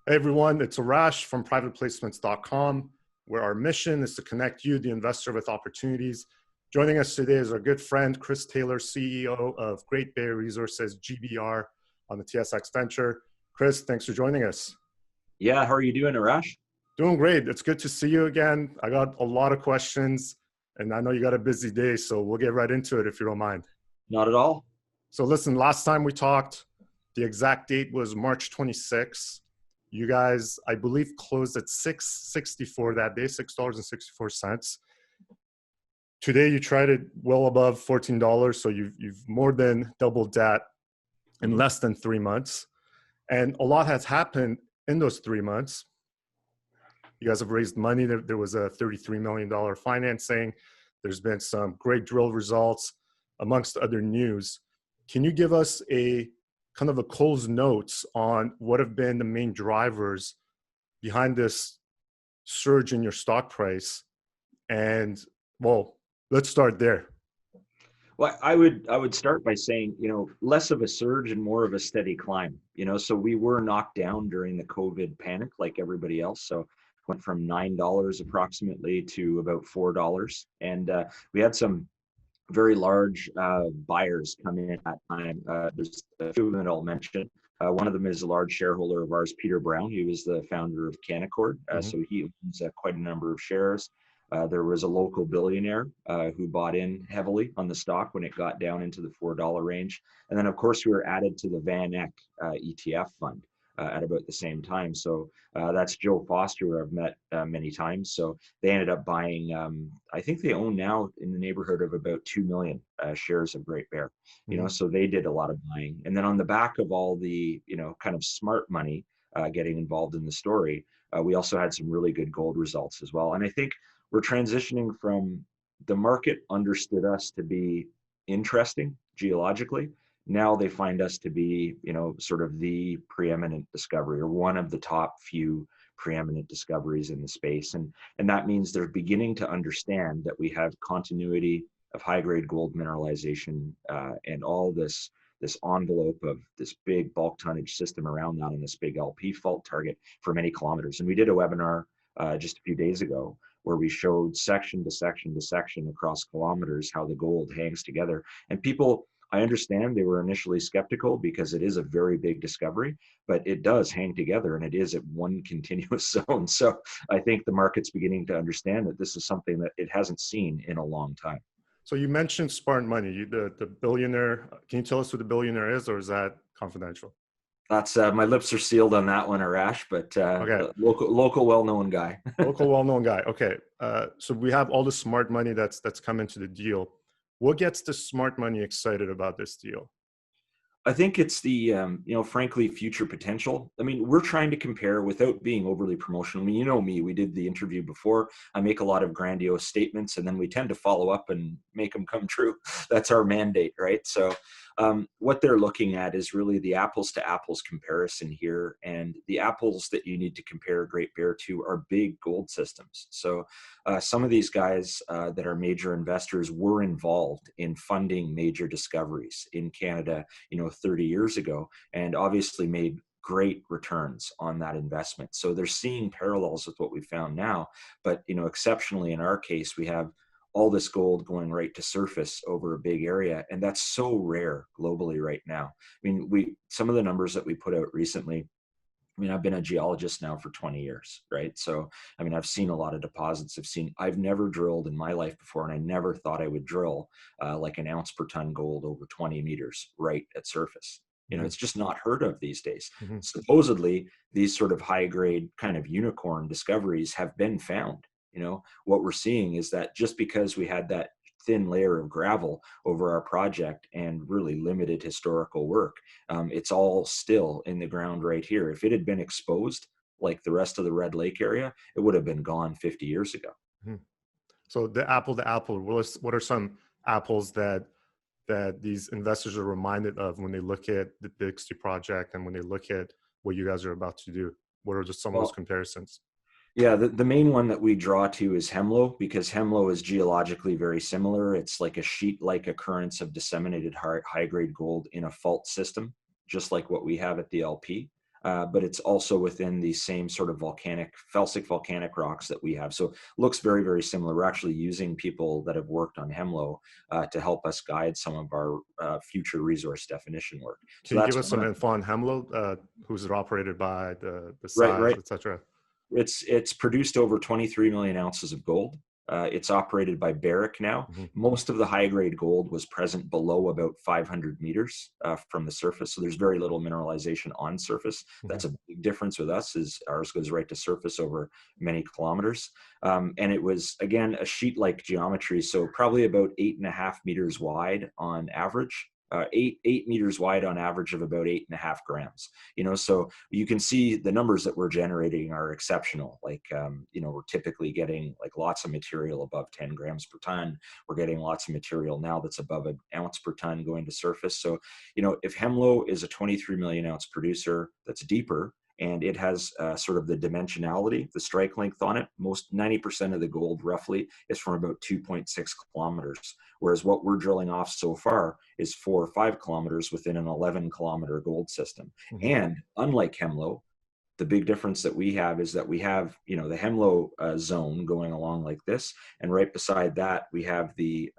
Hey everyone, it's Arash from privateplacements.com, where our mission is to connect you, the investor, with opportunities. Joining us today is our good friend, Chris Taylor, CEO of Great Bear Resources GBR on the TSX Venture. Chris, thanks for joining us. Yeah, how are you doing, Arash? Doing great. It's good to see you again. I got a lot of questions, and I know you got a busy day, so we'll get right into it if you don't mind. Not at all. So listen, last time we talked, the exact date was March 26th. You guys, I believe, closed at $6.64 that day, $6.64. Today, you tried it well above $14, so you've more than doubled that in less than 3 months. And a lot has happened in those 3 months. You guys have raised money. There was a $33 million financing. There's been some great drill results, amongst other news. Can you give us a kind of a Cole's notes on what have been the main drivers behind this surge in your stock price? And well, let's start there. Well, I would start by saying, less of a surge and more of a steady climb. So we were knocked down during the COVID panic like everybody else. So went from $9 approximately to about $4. And we had some very large buyers come in at that time. There's a few of them that I'll mention. One of them is a large shareholder of ours, Peter Brown. He was the founder of Canaccord, so he owns quite a number of shares. There was a local billionaire who bought in heavily on the stock when it got down into the $4 range. And then, of course, we were added to the Van Eck ETF fund at about the same time. So that's Joe Foster, who I've met many times. So they ended up buying, I think they own now in the neighborhood of about 2 million shares of Great Bear, so they did a lot of buying. And then on the back of all the, kind of smart money getting involved in the story, we also had some really good gold results as well. And I think we're transitioning from the market understood us to be interesting geologically. Now they find us to be, sort of the preeminent discovery or one of the top few preeminent discoveries in the space. And that means they're beginning to understand that we have continuity of high-grade gold mineralization and all this envelope of this big bulk tonnage system around that and this big LP fault target for many kilometers. And we did a webinar just a few days ago where we showed section to section to section across kilometers how the gold hangs together. And people, I understand they were initially skeptical because it is a very big discovery, but it does hang together and it is at one continuous zone. So I think the market's beginning to understand that this is something that it hasn't seen in a long time. So you mentioned smart money, the billionaire. Can you tell us who the billionaire is, or is that confidential? That's my lips are sealed on that one, Arash, but okay. Local well-known guy. Local well-known guy. Okay. So we have all the smart money that's come into the deal. What gets the smart money excited about this deal? I think it's the, frankly, future potential. I mean, we're trying to compare without being overly promotional. I mean, you know me, we did the interview before. I make a lot of grandiose statements and then we tend to follow up and make them come true. That's our mandate, right? So what they're looking at is really the apples to apples comparison here. And the apples that you need to compare Great Bear to are big gold systems. So some of these guys that are major investors were involved in funding major discoveries in Canada, 30 years ago, and obviously made great returns on that investment. So they're seeing parallels with what we found now, but exceptionally in our case, we have all this gold going right to surface over a big area, and that's so rare globally right now. I mean, some of the numbers that we put out recently, I've been a geologist now for 20 years, right? So, I've seen a lot of deposits. I've never drilled in my life before, and I never thought I would drill like an ounce per ton gold over 20 meters right at surface. It's just not heard of these days. Supposedly, these sort of high grade kind of unicorn discoveries have been found. What we're seeing is that just because we had that thin layer of gravel over our project and really limited historical work, it's all still in the ground right here. If it had been exposed like the rest of the Red Lake area, it would have been gone 50 years ago. So the apple to apple, what are some apples that these investors are reminded of when they look at the Dixie project and when they look at what you guys are about to do? What are just some of those comparisons? Yeah, the main one that we draw to is Hemlo, because Hemlo is geologically very similar. It's like a sheet-like occurrence of disseminated high-grade gold in a fault system, just like what we have at the LP. but it's also within the same sort of felsic volcanic rocks that we have. So it looks very, very similar. We're actually using people that have worked on Hemlo to help us guide some of our future resource definition work. Can So you give that's us some info on Hemlo? Who's it operated by, the size, right. etc.? It's produced over 23 million ounces of gold. It's operated by Barrick now. Mm-hmm. Most of the high-grade gold was present below about 500 meters from the surface, so there's very little mineralization on surface. Mm-hmm. That's a big difference with us, is ours goes right to surface over many kilometers. And it was, again, a sheet-like geometry, so probably about 8.5 meters wide on average. 8 meters wide on average of about 8.5 grams. So you can see the numbers that we're generating are exceptional. Like, we're typically getting like lots of material above 10 grams per ton. We're getting lots of material now that's above an ounce per ton going to surface. So, if Hemlo is a 23 million ounce producer that's deeper, and it has sort of the dimensionality, the strike length on it. Most 90% of the gold roughly is from about 2.6 kilometers, whereas what we're drilling off so far is 4 or 5 kilometers within an 11-kilometer gold system. Mm-hmm. And unlike Hemlo, the big difference that we have is that we have, the Hemlo zone going along like this. And right beside that, we have the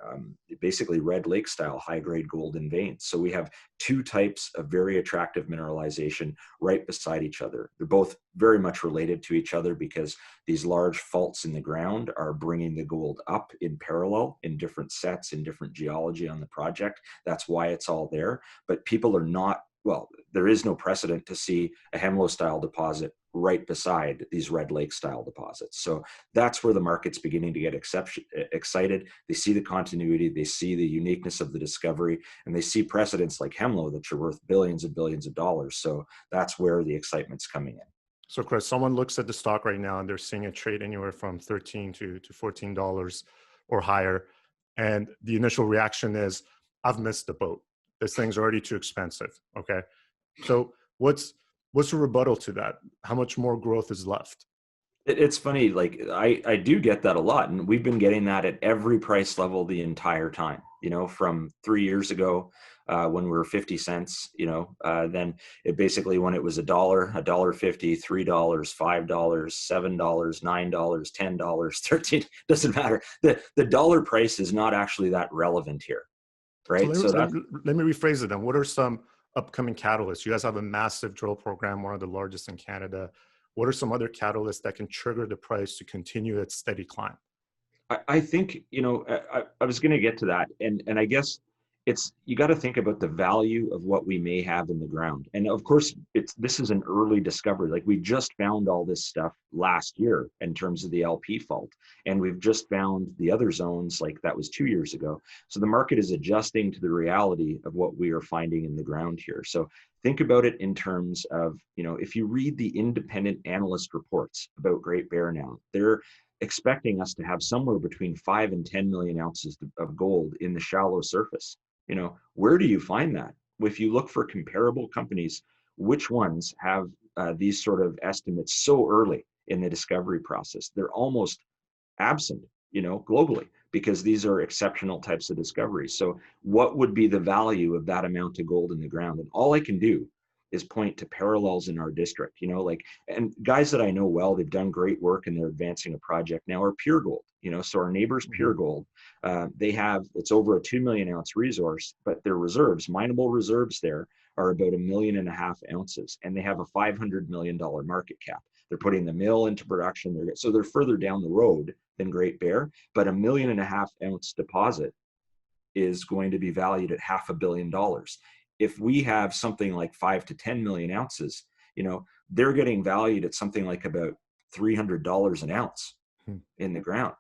basically Red Lake style high grade gold in veins. So we have two types of very attractive mineralization right beside each other. They're both very much related to each other because these large faults in the ground are bringing the gold up in parallel in different sets, in different geology on the project. That's why it's all there. But people are not, well, there is no precedent to see a Hemlo style deposit right beside these Red Lake style deposits. So that's where the market's beginning to get excited. They see the continuity, they see the uniqueness of the discovery, and they see precedents like Hemlo that are worth billions and billions of dollars. So that's where the excitement's coming in. So Chris, someone looks at the stock right now and they're seeing it trade anywhere from $13 to $14 or higher. And the initial reaction is, I've missed the boat. This thing's already too expensive. Okay. So what's the rebuttal to that? How much more growth is left? It's funny, like I do get that a lot, and we've been getting that at every price level the entire time. From 3 years ago when we were 50 cents. Then it basically when it was $1, $1.50, $3, $5, $7, $9, $10, 13. Doesn't matter. The dollar price is not actually that relevant here, right? So let me rephrase it then. What are some upcoming catalysts? You guys have a massive drill program, one of the largest in Canada. What are some other catalysts that can trigger the price to continue its steady climb? I think, I was going to get to that. And I guess you got to think about the value of what we may have in the ground. And of course, this is an early discovery. Like we just found all this stuff last year in terms of the LP fault. And we've just found the other zones, like that was 2 years ago. So the market is adjusting to the reality of what we are finding in the ground here. So think about it in terms of, if you read the independent analyst reports about Great Bear now, they're expecting us to have somewhere between 5 and 10 million ounces of gold in the shallow surface. Where do you find that? If you look for comparable companies, which ones have these sort of estimates so early in the discovery process? They're almost absent, globally, because these are exceptional types of discoveries. So what would be the value of that amount of gold in the ground? And all I can do is point to parallels in our district, and guys that I know well, they've done great work and they're advancing a project now are Pure Gold, so our neighbors Pure Gold, it's over a 2 million ounce resource, but their reserves, mineable reserves there are about 1.5 million ounces, and they have a $500 million market cap. They're putting the mill into production. So they're further down the road than Great Bear, but 1.5 million ounce deposit is going to be valued at $500 million. If we have something like 5 to 10 million ounces, they're getting valued at something like about $300 an ounce in the ground.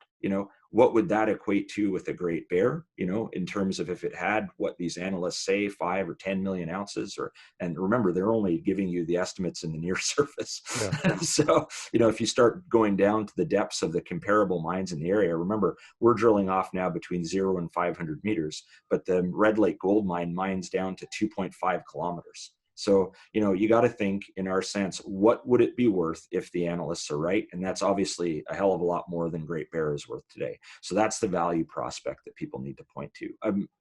What would that equate to with a Great Bear, in terms of if it had what these analysts say, 5 or 10 million ounces, and remember, they're only giving you the estimates in the near surface. Yeah. So, if you start going down to the depths of the comparable mines in the area, remember, we're drilling off now between 0 and 500 meters, but the Red Lake gold mine mines down to 2.5 kilometers. So, you got to think in our sense, what would it be worth if the analysts are right? And that's obviously a hell of a lot more than Great Bear is worth today. So that's the value prospect that people need to point to.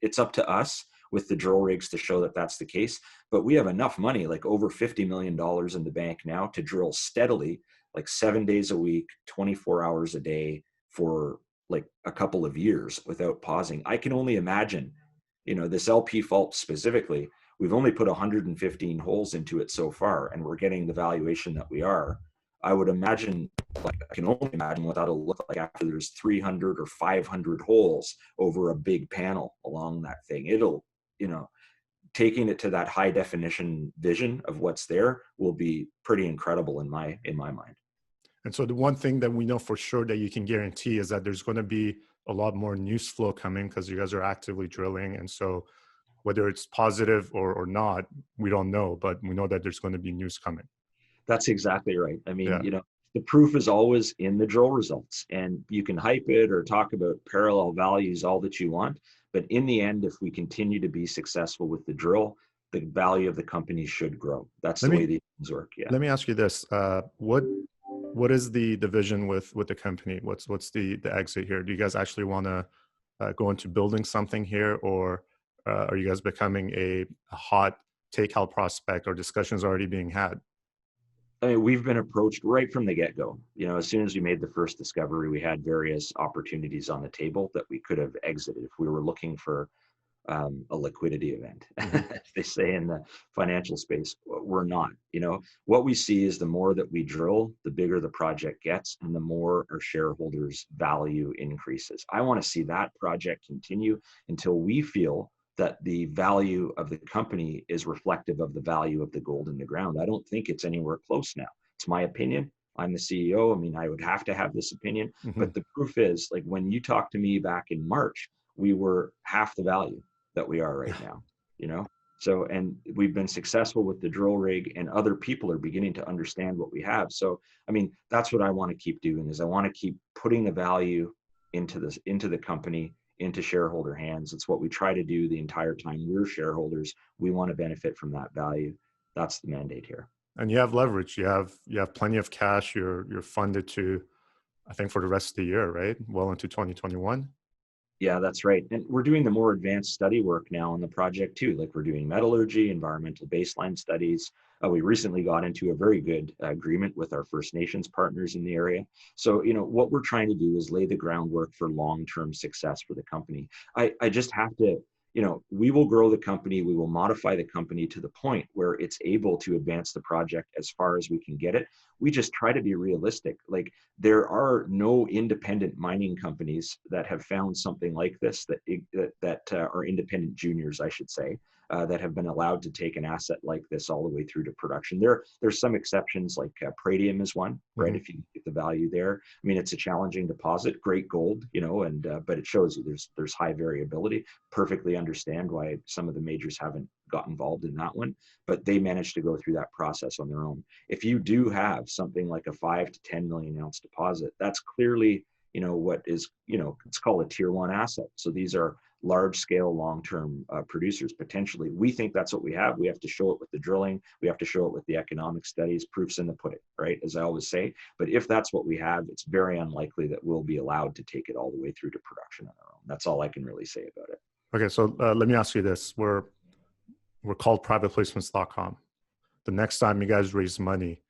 It's up to us. with the drill rigs to show that that's the case. But we have enough money, like over $50 million in the bank now, to drill steadily, like 7 days a week, 24 hours a day for like a couple of years without pausing. I can only imagine, this LP fault specifically, we've only put 115 holes into it so far, and we're getting the valuation that we are. I would imagine, like I can only imagine what that'll look like after there's 300 or 500 holes over a big panel along that thing. It'll, taking it to that high definition vision of what's there will be pretty incredible in my mind. And so the one thing that we know for sure that you can guarantee is that there's going to be a lot more news flow coming because you guys are actively drilling. And so whether it's positive or not, we don't know, but we know that there's going to be news coming. That's exactly right. I mean, Yeah. the proof is always in the drill results, and you can hype it or talk about parallel values all that you want. But in the end, if we continue to be successful with the drill, the value of the company should grow. That's the way these things work. Yeah. Let me ask you this. What is the vision with the company? What's the exit here? Do you guys actually want to go into building something here, or are you guys becoming a hot takeout prospect, or discussions already being had? I mean, we've been approached right from the get-go. As soon as we made the first discovery, we had various opportunities on the table that we could have exited if we were looking for a liquidity event, as they say in the financial space. We're not. What we see is the more that we drill, the bigger the project gets, and the more our shareholders' value increases. I want to see that project continue until we feel that the value of the company is reflective of the value of the gold in the ground. I don't think it's anywhere close now. It's my opinion. I'm the CEO. I mean, I would have to have this opinion, but the proof is, like, when you talked to me back in March, we were half the value that we are right now, So, and we've been successful with the drill rig, and other people are beginning to understand what we have. So, I mean, that's what I want to keep doing, is I want to keep putting the value into the company, into shareholder hands. It's what we try to do the entire time. We're shareholders. We want to benefit from that value. That's the mandate here. And you have leverage. You have plenty of cash. You're funded to, I think, for the rest of the year, right? Well into 2021. Yeah, that's right. And we're doing the more advanced study work now on the project too. Like, we're doing metallurgy, environmental baseline studies. We recently got into a very good agreement with our First Nations partners in the area. So, what we're trying to do is lay the groundwork for long-term success for the company. I just have to, we will grow the company. We will modify the company to the point where it's able to advance the project as far as we can get it. We just try to be realistic. Like, there are no independent mining companies that have found something like this that are independent juniors, I should say, that have been allowed to take an asset like this all the way through to production. There's some exceptions, like Pradium is one, right? If you get the value there. I mean, it's a challenging deposit, great gold, and but it shows you there's high variability. Perfectly understand why some of the majors haven't got involved in that one, but they managed to go through that process on their own. If you do have something like a 5 to 10 million ounce deposit, that's clearly, what is, it's called a tier 1 asset. So these are large scale, long-term producers potentially. We think that's what we have. We have to show it with the drilling. We have to show it with the economic studies. Proof's in the pudding, right? As I always say. But if that's what we have, it's very unlikely that we'll be allowed to take it all the way through to production on our own. That's all I can really say about it. Okay, so let me ask you this. We're called privateplacements.com. The next time you guys raise money,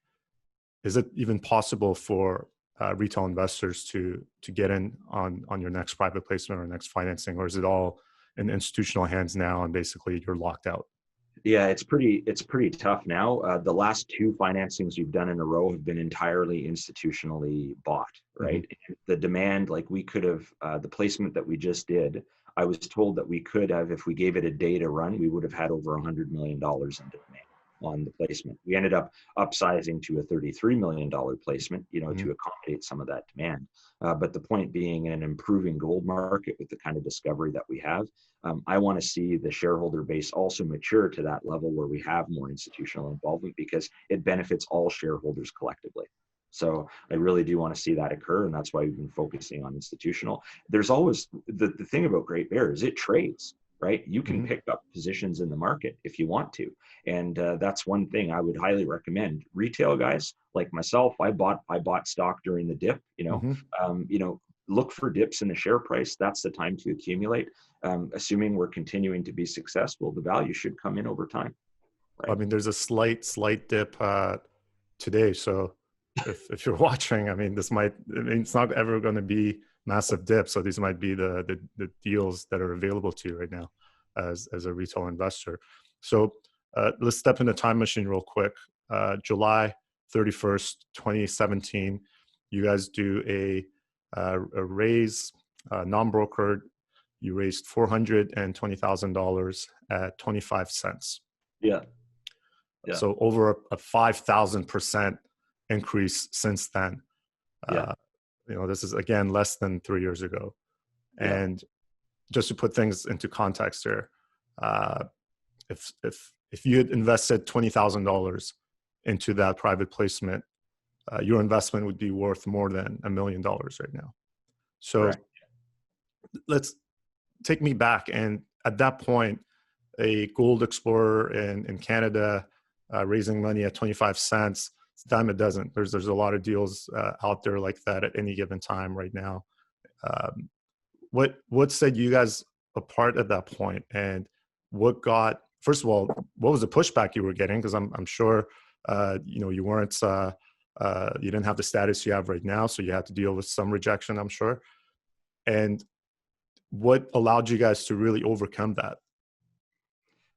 is it even possible for retail investors to get in on your next private placement or next financing, or is it all in institutional hands now and basically you're locked out? Yeah, it's pretty tough now. The last 2 financings we've done in a row have been entirely institutionally bought, right? The demand, like, we could have, the placement that we just did, I was told that we could have, if we gave it a day to run, we would have had over $100 million in demand on the placement. We ended up upsizing to a $33 million placement, to accommodate some of that demand. But the point being, in an improving gold market with the kind of discovery that we have, I want to see the shareholder base also mature to that level where we have more institutional involvement, because it benefits all shareholders collectively. So I really do want to see that occur, and that's why we've been focusing on institutional. There's always, the thing about Great Bear is it trades, right? You can pick up positions in the market if you want to. And that's one thing I would highly recommend. Retail guys like myself, I bought stock during the dip, look for dips in the share price. That's the time to accumulate. Assuming we're continuing to be successful, the value should come in over time. I Right? mean, there's a slight dip today. So if you're watching, I mean, it's not ever going to be massive dip. So these might be the deals that are available to you right now as a retail investor. So let's step in the time machine real quick. July 31st, 2017, you guys do a raise, non-brokered. You raised $420,000 at 25 cents. Yeah. Yeah. So over a 5,000% increase since then. Yeah. This is again less than 3 years ago. Yeah. And just to put things into context here, if you had invested $20,000 into that private placement, your investment would be worth more than $1 million right now. So Correct. Let's take me back. And at that point, a gold explorer in Canada raising money at 25 cents, it's a dime a dozen. There's a lot of deals out there like that at any given time right now. What set you guys apart at that point, and first of all, what was the pushback you were getting? Because I'm sure you weren't you didn't have the status you have right now, so you had to deal with some rejection, I'm sure. And what allowed you guys to really overcome that?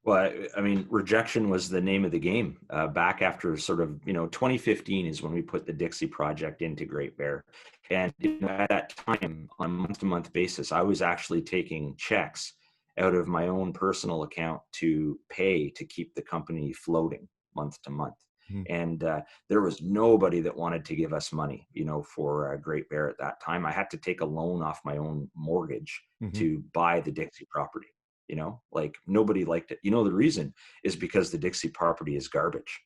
Well, I mean, rejection was the name of the game back after sort of, 2015 is when we put the Dixie project into Great Bear. And at that time, on a month-to-month basis, I was actually taking checks out of my own personal account to pay to keep the company floating month to month. Mm-hmm. And there was nobody that wanted to give us money, for Great Bear at that time. I had to take a loan off my own mortgage to buy the Dixie property. Like nobody liked it. The reason is because the Dixie property is garbage,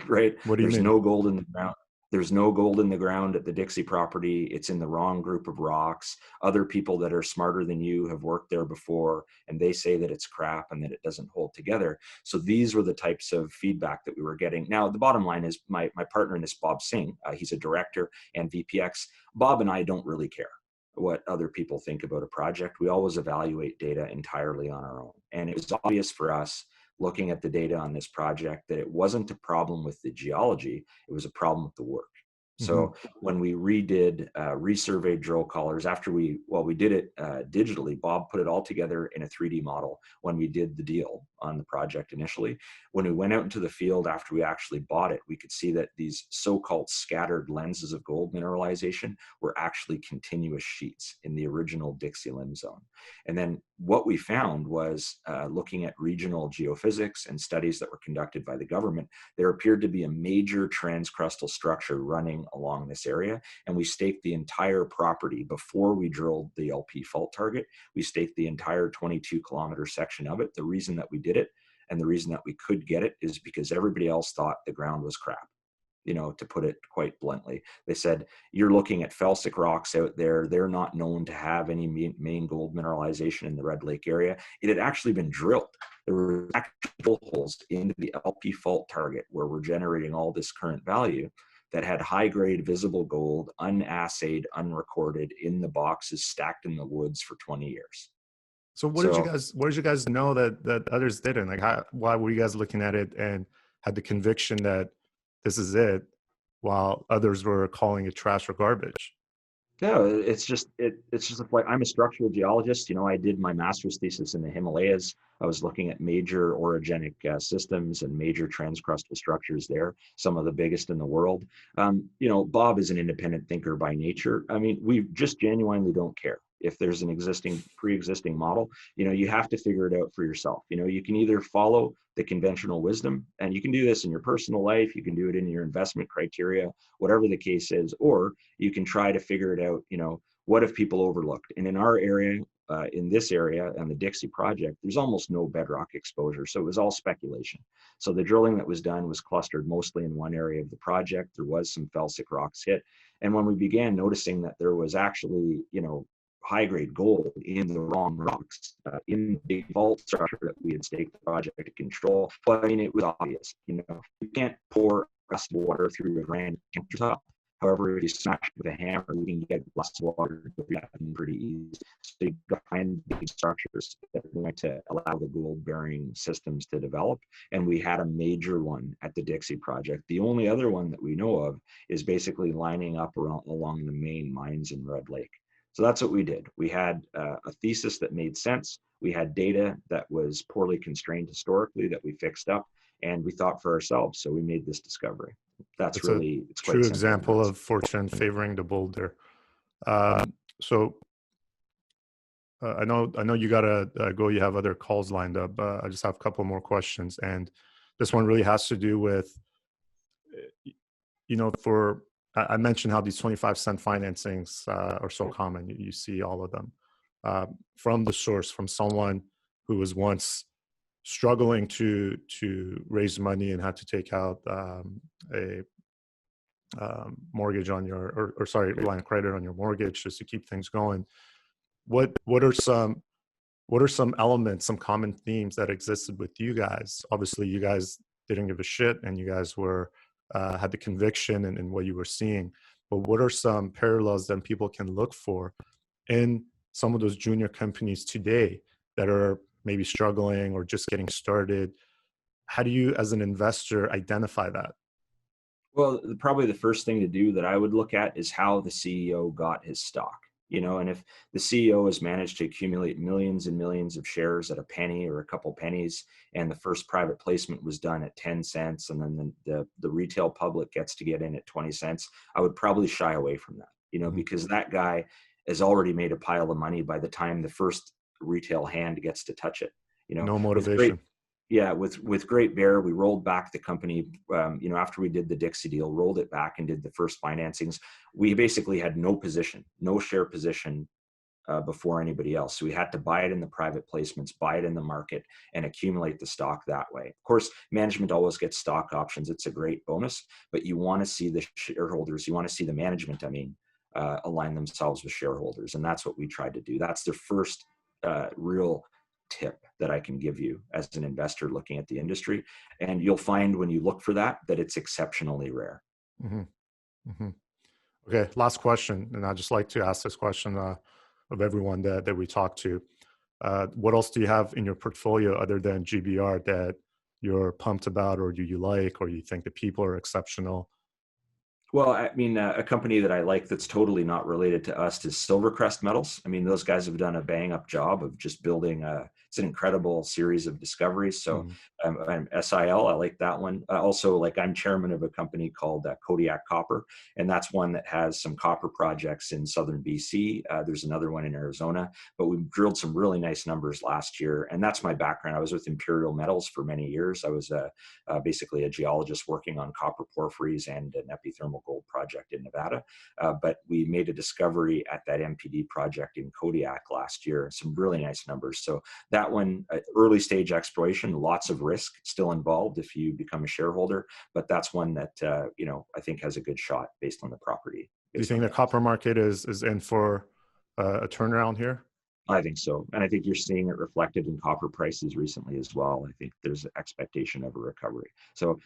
right? What do you There's mean? no gold in the ground. There's no gold in the ground at the Dixie property. It's in the wrong group of rocks. Other people that are smarter than you have worked there before, and they say that it's crap and that it doesn't hold together. So these were the types of feedback that we were getting. Now, the bottom line is my partner in this, Bob Singh, he's a director and VPX. Bob and I don't really care what other people think about a project. We always evaluate data entirely on our own. And it was obvious for us, looking at the data on this project, that it wasn't a problem with the geology, it was a problem with the work. So when we redid resurveyed drill collars, after we did it digitally, Bob put it all together in a 3D model when we did the deal on the project initially. When we went out into the field after we actually bought it, we could see that these so-called scattered lenses of gold mineralization were actually continuous sheets in the original Dixie Limb zone. And then what we found was, looking at regional geophysics and studies that were conducted by the government, there appeared to be a major transcrustal structure running along this area. And we staked the entire property before we drilled the LP fault target. We staked the entire 22-kilometer section of it. The reason that we did it and the reason that we could get it is because everybody else thought the ground was crap. To put it quite bluntly, they said, you're looking at felsic rocks out there. They're not known to have any main gold mineralization in the Red Lake area. It had actually been drilled. There were actual holes into the LP fault target where we're generating all this current value that had high-grade visible gold, unassayed, unrecorded, in the boxes, stacked in the woods for 20 years. So what did you guys know that others didn't? Like, why were you guys looking at it and had the conviction that this is it, while others were calling it trash or garbage? No, it's just like, I'm a structural geologist. I did my master's thesis in the Himalayas. I was looking at major orogenic systems and major transcrustal structures there, some of the biggest in the world. Bob is an independent thinker by nature. I mean, we just genuinely don't care if there's an pre-existing model. You have to figure it out for yourself. You can either follow the conventional wisdom, and you can do this in your personal life, you can do it in your investment criteria, whatever the case is, or you can try to figure it out. What have people overlooked? And in our area, in this area and the Dixie project, there's almost no bedrock exposure. So it was all speculation. So the drilling that was done was clustered mostly in one area of the project. There was some felsic rocks hit. And when we began noticing that there was actually, high-grade gold in the wrong rocks, in the vault structure that we had staked the project to control, well, I mean, it was obvious. You can't pour water through a granite countertop. However, if you smash it with a hammer, you can get less water pretty easy. So you find big structures that are going to allow the gold-bearing systems to develop. And we had a major one at the Dixie project. The only other one that we know of is basically lining up along the main mines in Red Lake. So that's what we did. We had a thesis that made sense. We had data that was poorly constrained historically that we fixed up, and we thought for ourselves. So we made this discovery. It's quite true example of fortune favoring the boulder. So I know you gotta go. You have other calls lined up. I just have a couple more questions, and this one really has to do with, I mentioned how these 25-cent financings are so common. You see all of them from the source, from someone who was once struggling to raise money and had to take out a mortgage on your, line of credit on your mortgage just to keep things going. What are some elements, some common themes that existed with you guys? Obviously, you guys didn't give a shit, and you guys were had the conviction in what you were seeing. But what are some parallels that people can look for in some of those junior companies today that are maybe struggling or just getting started? How do you, as an investor, identify that? Well, probably the first thing to do that I would look at is how the CEO got his stock. And if the CEO has managed to accumulate millions and millions of shares at a penny or a couple pennies, and the first private placement was done at 10 cents, and then the retail public gets to get in at 20 cents, I would probably shy away from that, because that guy has already made a pile of money by the time the first retail hand gets to touch it. No motivation. With Great Bear, we rolled back the company, after we did the Dixie deal, rolled it back and did the first financings. We basically had no share position before anybody else. So we had to buy it in the private placements, buy it in the market, and accumulate the stock that way. Of course, management always gets stock options. It's a great bonus, but you want to see the shareholders, you want to see the management, align themselves with shareholders. And that's what we tried to do. That's the first real tip that I can give you as an investor looking at the industry. And you'll find when you look for that it's exceptionally rare. Mm-hmm. Mm-hmm. Okay, last question. And I just like to ask this question of everyone that we talk to. What else do you have in your portfolio other than GBR that you're pumped about, or do you like, or you think the people are exceptional? Well, a company that I like that's totally not related to us is Silvercrest Metals. Those guys have done a bang up job of just building it's an incredible series of discoveries. So I'm SIL, I like that one. Also, I'm chairman of a company called Kodiak Copper, and that's one that has some copper projects in southern BC. There's another one in Arizona, but we drilled some really nice numbers last year. And that's my background. I was with Imperial Metals for many years. I was basically a geologist working on copper porphyries and an epithermal gold project in Nevada. But we made a discovery at that MPD project in Kodiak last year, some really nice numbers. So that one, early stage exploration, lots of risk still involved if you become a shareholder, but that's one that, I think has a good shot based on the property. Do you think the copper market is in for a turnaround here? I think so. And I think you're seeing it reflected in copper prices recently as well. I think there's an expectation of a recovery. So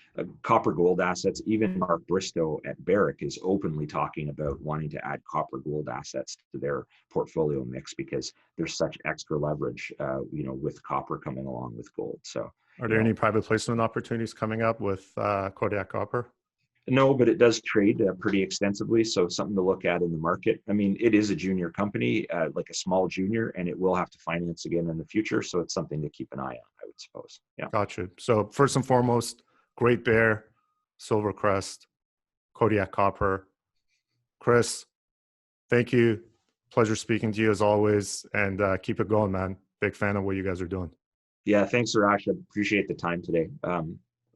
copper gold assets, even Mark Bristow at Barrick is openly talking about wanting to add copper gold assets to their portfolio mix because there's such extra leverage, with copper coming along with gold. So are there any private placement opportunities coming up with Kodiak Copper? No, but it does trade pretty extensively. So something to look at in the market. It is a junior company, like a small junior, and it will have to finance again in the future. So it's something to keep an eye on, I would suppose. Yeah. Gotcha. So first and foremost, Great Bear, Silvercrest, Kodiak Copper. Chris, thank you. Pleasure speaking to you as always, and keep it going, man. Big fan of what you guys are doing. Yeah, thanks, Arash. I appreciate the time today.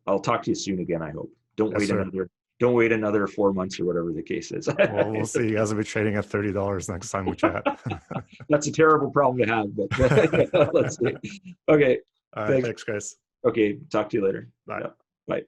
I'll talk to you soon again, I hope. Don't wait another 4 months or whatever the case is. Well, we'll see. You guys will be trading at $30 next time we chat. That's a terrible problem to have, but let's see. Okay. All right. Thanks, guys. Okay. Talk to you later. Bye. Yeah, bye.